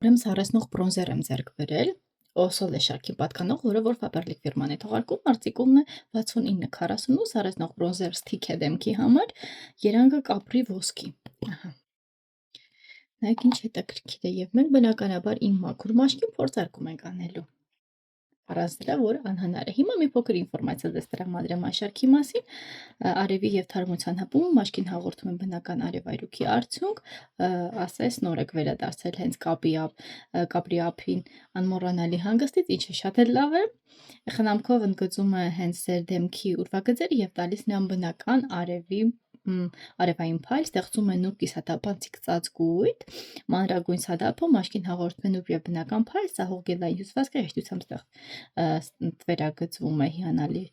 Ուրեմն սառեցնող բրոնզեր եմ ձեռք բերել, Օսոլե շարքի պատկանող, որը որ Faberlic ֆիրման է թողարկում, արտիկուլն է 6948, սառեցնող բրոնզեր սթիք է դեմքի համար, երանգը կապրի ոսկի։ Ահա։ Նայեք ինչ հետաքրքիր է, եւ մենք բնականաբար իմ մաքուր մաշկին փորձարկում ենք անելու։ Առանց դրա, որ անհնար է։ Հիմա մի փոքր ինֆորմացիա ձեզ տրամադրեմ այս շարքի մասին։ Արևի եւ թարմության հպումը մաշկին հաղորդում են բնական արևայրուքի արդյունք, ասես նոր եք վերադարձել հենց կապրի ափին անմոռանալի հանգստից, ինչը շատ էլ լավ է։ Խնամքով ընդգծում է հենց ձեր դեմքի ուրվագծերը եւ տալիս նրան բնական արևային փայլ, ստեղծում է նուրբ կիսաթափանցիկ ծածկույթ, մանրագույն սադափը մաշկին հաղորդում է նուրբ եւ բնական փայլ, սահող գելային հյուսվածքը հեշտությամբ վերագծվում է հիանալի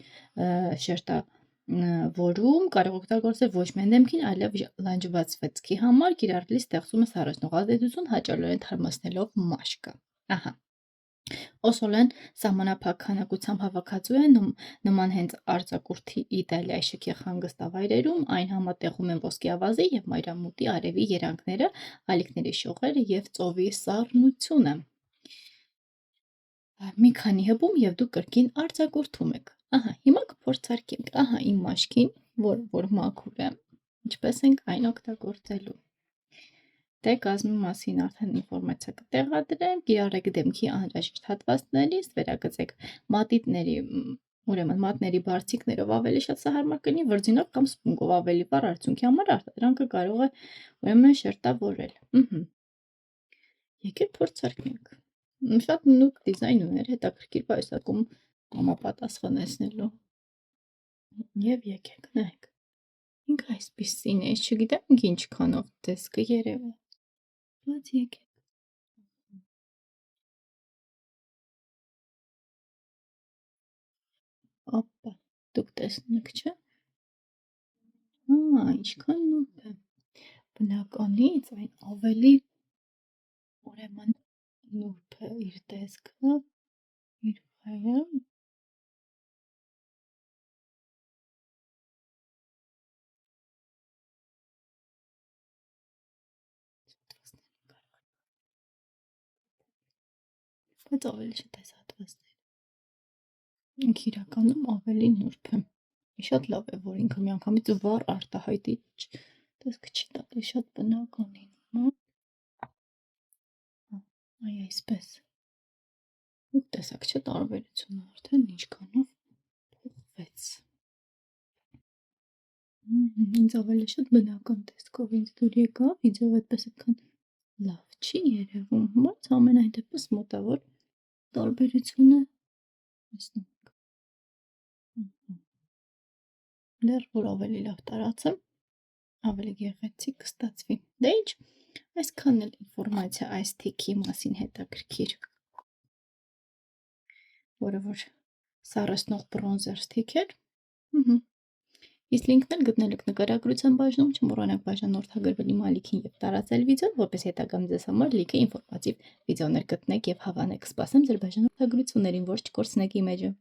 շերտավորում, կարող օգտագործել ոչ միայն դեմքին, այլև լանջվածքի համար, կիրառելի ստեղծում է սառեցնող ազդեցություն, հաճելորեն թարմացնելով մաշկը։ Ահա։ Օսոլեն սահմանափակ քանակությամբ հավաքածու է, նման հենց արձակուրդի Իտալիայի շքեղ հանգստավայրերում, այն համատեղում են ոսկի ավազի եւ մայրամուտի արևի երանգները, ալիքների շողերը եւ ծովի սառնությունը։ Մի քանի հպում եւ դուք կրկին արձակուրդում եք։ Ահա, հիմա կփորձարկենք։ Ահա իմ մաշկին, որ մաքուր է, ինչպես ենք այն օգտագործելու։ Դե կազմի մասին արդեն ինֆորմացիա կտեղադրեմ, կիրառեք դեմքի անհրաժեշտ հատվածներից, վերագծեք մատիտների, ուրեմն մատների բարձիկներով ավելի շատ սա հարմար կլինի, վրձինով կամ սպունգով ավելի վառ արդյունքի համար արտադրանքը կարող է ուրեմն շերտավորել։ Եկեք փորձարկենք։ Շատ նուրբ դիզայն ուներ, հետաքրքիր պայուսակում համապատասխանեցնելու։ Եվ եկեք նայեք։ Ինքը այսպիսին է, չգիտեմ ինչքանով ձեզ կերևա։ Բայց եկեք։ Ապա, դուք տեսնեք, չէ՞։ Ինչքան նուրբ է։ Բնականից այն ավելի ուրեմն նուրբ է իր տեսքը, իր վայրը։ Բայց ավելի շատ այս հատվածները։ Ինքը իրականում ավելի նուրբ է։ Շատ լավ է, որ ինքը միանգամից վառ արտահայտիչ տեսք չի տալի, շատ բնականին։ Այ այսպես։ Դուք տեսակ չէ տարբերությունը արդեն ինչքանով փոխվեց։ Ինձ ավելի շատ բնական տեսքով ինձ դուր եկավ, իձև այդպես այդքան լավ չի երևում, բայց ամենայն դեպս մոտավոր տարբերությունը տեսնում եք։ Դեռ որ ավելի լավ տարածեմ, ավելի գեղեցիկ կստացվի։ Դե ինչ, այսքանն էլ ինֆորմացիա այս թիքի մասին հետաքրքիր, որը որ սառեցնող բրոնզեր թիք էր։ Իսկ լինքն էլ գտնել եք նկարագրության բաժնում, չմոռանաք բաժանորդագրվել իմ ալիքին եւ տարածել վիդեոն, որպես հետագայում ձեզ համար լիքը ինֆորմատիվ վիդեոներ գտնեք եւ հավանեք։ Սպասեմ ձեր բաժանորդագրություններին, որ չկորցնեք իմիջը։